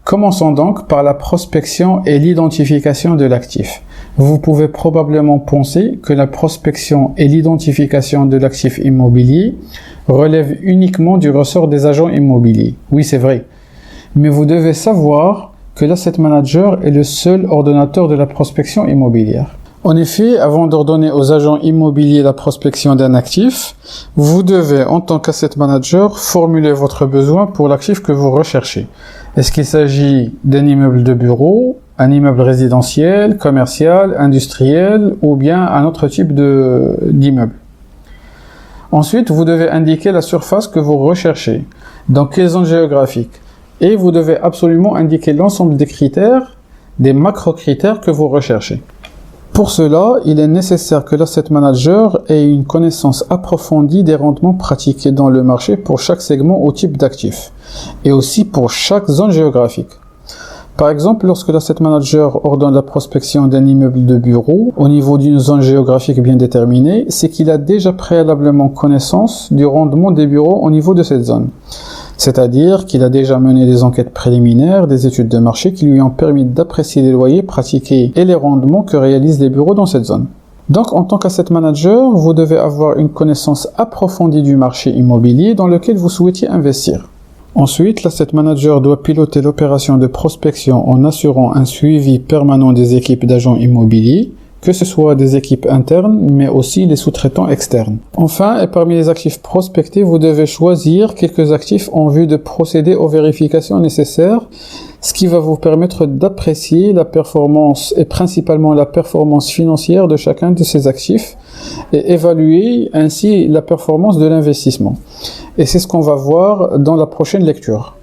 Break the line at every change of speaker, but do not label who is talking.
Commençons donc par la prospection et l'identification de l'actif. Vous pouvez probablement penser que la prospection et l'identification de l'actif immobilier relèvent uniquement du ressort des agents immobiliers. Oui, c'est vrai. Mais vous devez savoir que l'asset manager est le seul ordonnateur de la prospection immobilière. En effet, avant d'ordonner aux agents immobiliers la prospection d'un actif, vous devez, en tant qu'asset manager, formuler votre besoin pour l'actif que vous recherchez. Est-ce qu'il s'agit d'un immeuble de bureau, un immeuble résidentiel, commercial, industriel ou bien un autre type d'immeuble? Ensuite, vous devez indiquer la surface que vous recherchez, dans quelle zone géographique. Et vous devez absolument indiquer l'ensemble des critères, des macro-critères que vous recherchez. Pour cela, il est nécessaire que l'asset manager ait une connaissance approfondie des rendements pratiqués dans le marché pour chaque segment ou type d'actif, et aussi pour chaque zone géographique. Par exemple, lorsque l'asset manager ordonne la prospection d'un immeuble de bureau au niveau d'une zone géographique bien déterminée, c'est qu'il a déjà préalablement connaissance du rendement des bureaux au niveau de cette zone. C'est-à-dire qu'il a déjà mené des enquêtes préliminaires, des études de marché qui lui ont permis d'apprécier les loyers pratiqués et les rendements que réalisent les bureaux dans cette zone. Donc, en tant qu'asset manager, vous devez avoir une connaissance approfondie du marché immobilier dans lequel vous souhaitiez investir. Ensuite, l'asset manager doit piloter l'opération de prospection en assurant un suivi permanent des équipes d'agents immobiliers, que ce soit des équipes internes, mais aussi les sous-traitants externes. Enfin, et parmi les actifs prospectés, vous devez choisir quelques actifs en vue de procéder aux vérifications nécessaires, ce qui va vous permettre d'apprécier la performance et principalement la performance financière de chacun de ces actifs et évaluer ainsi la performance de l'investissement. Et c'est ce qu'on va voir dans la prochaine lecture.